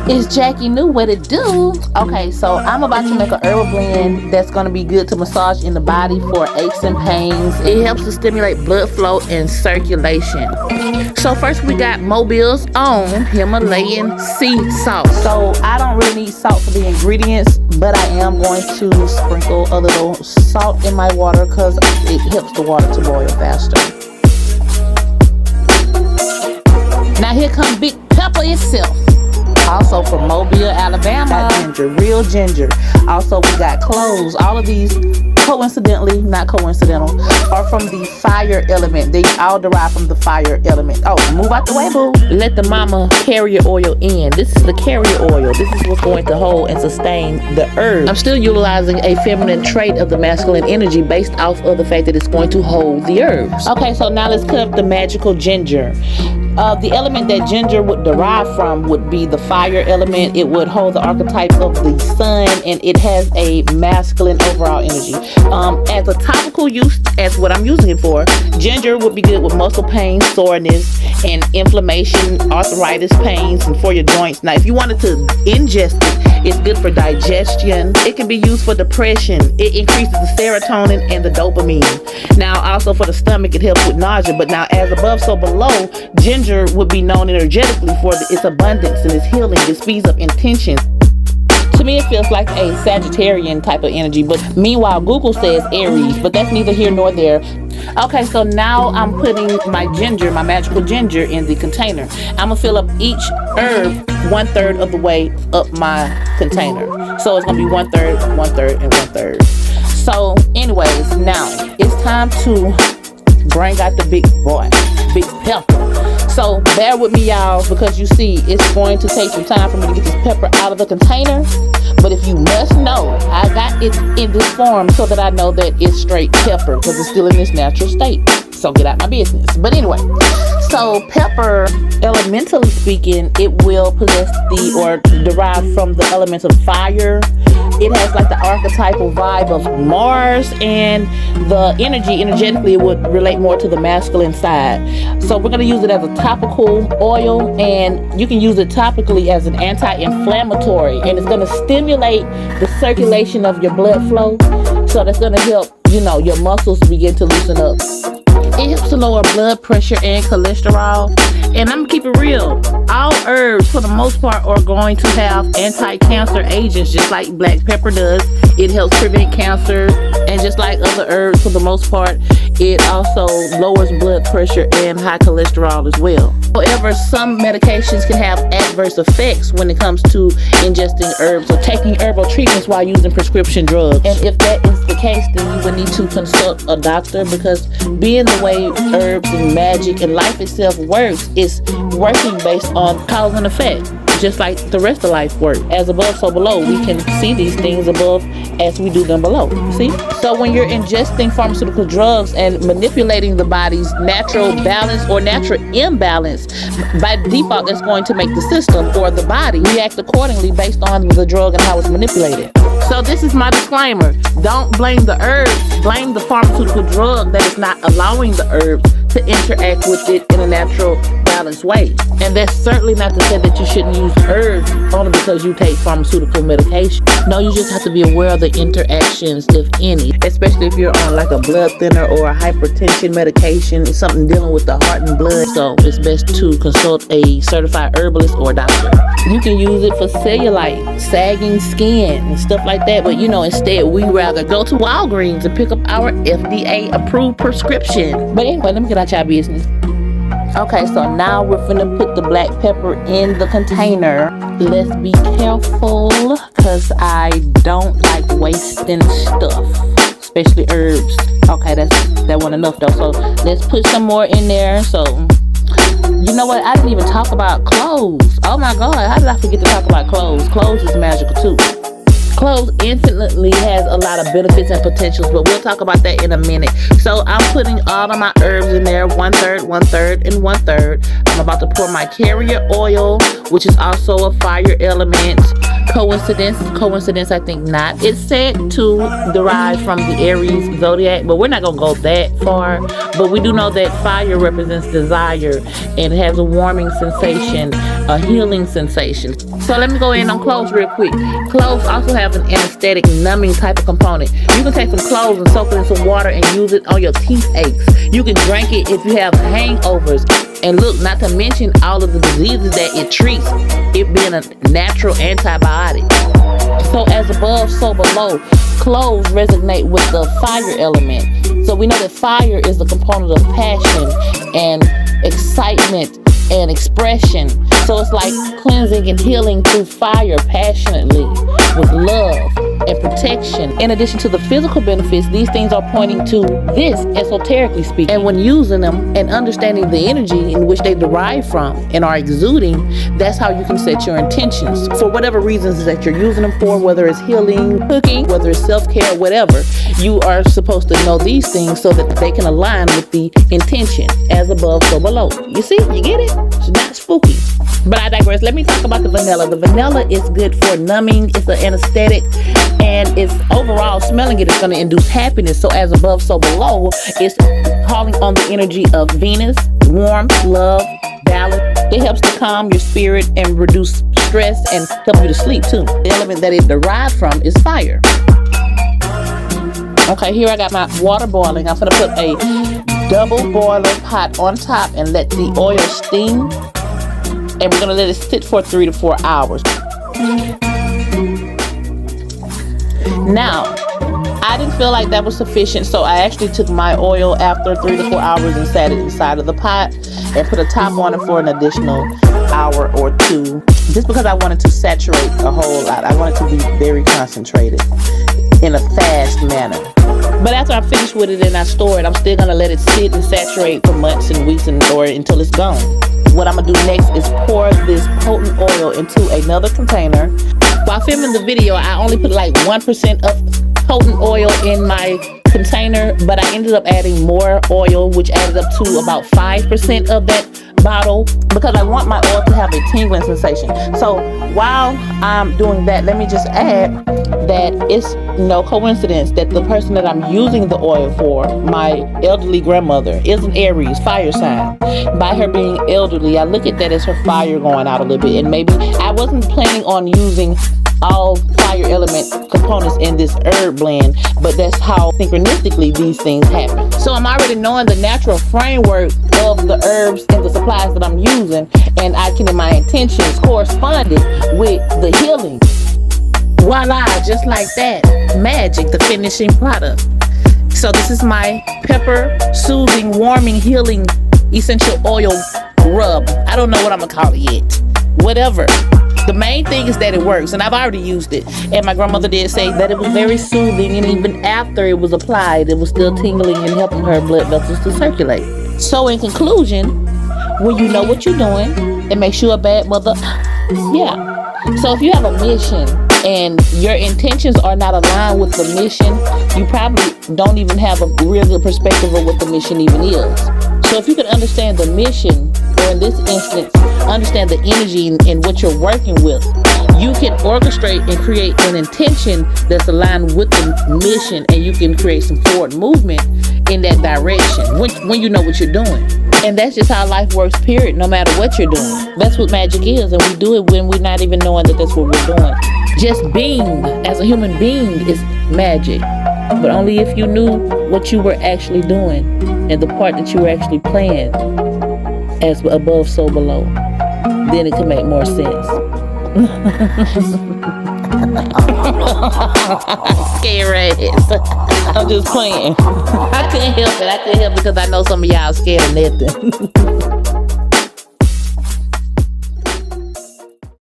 It's Jackie New, what it do? Okay, so I'm about to make a herbal blend that's gonna be good to massage in the body for aches and pains. It helps to stimulate blood flow and circulation. So first we got Mobil's own Himalayan sea salt. So I don't really need salt for the ingredients, but I am going to sprinkle a little salt in my water because it helps the water to boil faster. Now here comes Big Pepper itself. Also from Mobile, Alabama, got ginger, real ginger. Also we got cloves. All of these, coincidentally, not coincidental, are from the fire element. They all derive from the fire element. Oh, move out the way, boo. Let the mama carrier oil in. This is the carrier oil. This is what's going to hold and sustain the herb. I'm still utilizing a feminine trait of the masculine energy based off of the fact that it's going to hold the herbs. Okay, so now let's cut up the magical ginger. The element that ginger would derive from would be the fire element. It would hold the archetype of the sun, and it has a masculine overall energy. As a topical use, as what I'm using it for, ginger would be good with muscle pain, soreness, and inflammation, arthritis pains, and for your joints. Now, if you wanted to ingest it, it's good for digestion. It can be used for depression. It increases the serotonin and the dopamine. Now, also for the stomach, it helps with nausea. But now, as above, so below, ginger would be known energetically for its abundance and its healing. It speeds up intention. To me, it feels like a Sagittarian type of energy, but meanwhile, Google says Aries, but that's neither here nor there. Okay, so now I'm putting my ginger, my magical ginger, in the container. I'm gonna fill up each herb 1/3 of the way up my container. So it's gonna be 1/3, 1/3, and 1/3. So anyways, now it's time to bring out the big boy, Big Pepper. So bear with me, y'all, because you see it's going to take some time for me to get this pepper out of the container. But if you must know, I got it in this form so that I know that it's straight pepper because it's still in this natural state. So get out my business. But anyway, so pepper, elementally speaking, it will possess the or derive from the element of fire. It has like the archetypal vibe of Mars, and the energetically, it would relate more to the masculine side. So we're going to use it as a topical oil, and you can use it topically as an anti-inflammatory, and it's going to stimulate the circulation of your blood flow. So that's going to help, your muscles begin to loosen up. It helps to lower blood pressure and cholesterol. And I'm gonna keep it real. All herbs, for the most part, are going to have anti-cancer agents, just like black pepper does. It helps prevent cancer, and just like other herbs, for the most part, it also lowers blood pressure and high cholesterol as well. However, some medications can have adverse effects when it comes to ingesting herbs or taking herbal treatments while using prescription drugs. And if that is the case, then you would need to consult a doctor, because being the way herbs and magic and life itself works, it's working based on cause and effect, just like the rest of life works. As above, so below. We can see these things above as we do them below. See? So when you're ingesting pharmaceutical drugs and manipulating the body's natural balance or natural imbalance, by default, that's going to make the system or the body react accordingly based on the drug and how it's manipulated. So this is my disclaimer. Don't blame the herbs. Blame the pharmaceutical drug that is not allowing the herbs to interact with it in a natural, balanced way. And that's certainly not to say that you shouldn't use herbs only because you take pharmaceutical medication. No, you just have to be aware of the interactions, if any, especially if you're on like a blood thinner or a hypertension medication, it's something dealing with the heart and blood. So it's best to consult a certified herbalist or a doctor. You can use it for cellulite, sagging skin, and stuff like that. But instead we rather go to Walgreens and pick up our FDA approved prescription. But anyway, let me get out y'all business. Okay, so now we're finna put the black pepper in the container. Let's be careful, because I don't like wasting stuff, especially herbs. Okay, that wasn't enough though, so let's put some more in there. So you know what, I didn't even talk about cloves. Oh my god, how did I forget to talk about cloves? Cloves is magical too. Cloves infinitely has a lot of benefits and potentials, but we'll talk about that in a minute. So I'm putting all of my herbs in there, 1/3, 1/3, and 1/3. I'm about to pour my carrier oil, which is also a fire element. Coincidence, I think not. It's said to derive from the Aries zodiac, but we're not gonna go that far. But we do know that fire represents desire and has a warming sensation, a healing sensation. So let me go in on cloves real quick. Cloves also have an anesthetic, numbing type of component. You can take some cloves and soak it in some water and use it on your teeth aches. You can drink it if you have hangovers. And look, not to mention all of the diseases that it treats, it being a natural antibiotic. So as above, so below. Cloves resonate with the fire element. So we know that fire is the component of passion and excitement and expression. So it's like cleansing and healing through fire passionately with love and protection. In addition to the physical benefits, these things are pointing to this, esoterically speaking. And when using them and understanding the energy in which they derive from and are exuding, that's how you can set your intentions for whatever reasons that you're using them for, whether it's healing, cooking, whether it's self-care, whatever. You are supposed to know these things so that they can align with the intention. As above, so below. You see? You get it? It's not spooky. But I digress. Let me talk about the vanilla. The vanilla is good for numbing. It's an anesthetic. And it's overall, smelling it is going to induce happiness. So as above, so below, it's calling on the energy of Venus, warmth, love, balance. It helps to calm your spirit and reduce stress and help you to sleep too. The element that it derived from is fire. Okay, here I got my water boiling. I'm going to put a double boiler pot on top and let the oil steam. And we're going to let it sit for 3 to 4 hours. Now, I didn't feel like that was sufficient, so I actually took my oil after 3 to 4 hours and sat it inside of the pot and put a top on it for an additional hour or 2, just because I wanted to saturate a whole lot. I wanted to be very concentrated in a fast manner. But after I finish with it and I store it, I'm still going to let it sit and saturate for months and weeks or until it's gone. What I'm going to do next is pour this potent oil into another container. While filming the video, I only put like 1% of potent oil in my container, but I ended up adding more oil, which added up to about 5% of that bottle, because I want my oil to have a tingling sensation. So while I'm doing that, let me just add that it's no coincidence that the person that I'm using the oil for, my elderly grandmother, is an Aries fire sign. By her being elderly, I look at that as her fire going out a little bit, and maybe I wasn't planning on using all fire element components in this herb blend, but that's how synchronistically these things happen. So I'm already knowing the natural framework of the herbs and the supplies that I'm using, and I can, in my intentions, correspond it with the healing. Voila, just like that. Magic, the finishing product. So this is my pepper soothing, warming, healing essential oil rub. I don't know what I'm gonna call it yet. Whatever. The main thing is that it works, and I've already used it. And my grandmother did say that it was very soothing, and even after it was applied, it was still tingling and helping her blood vessels to circulate. So in conclusion, when you know what you're doing, it makes you a bad mother. Yeah. So if you have a mission and your intentions are not aligned with the mission, you probably don't even have a real good perspective of what the mission even is. So if you can understand the mission, or in this instance, understand the energy in what you're working with, you can orchestrate and create an intention that's aligned with the mission, and you can create some forward movement in that direction when you know what you're doing. And that's just how life works, period, no matter what you're doing. That's what magic is, and we do it when we're not even knowing that that's what we're doing. Just being as a human being is magic, but only if you knew what you were actually doing and the part that you were actually playing, as above, so below. Then it could make more sense. Scary ass. I'm just playing. I couldn't help it. Because I know some of y'all scared of nothing.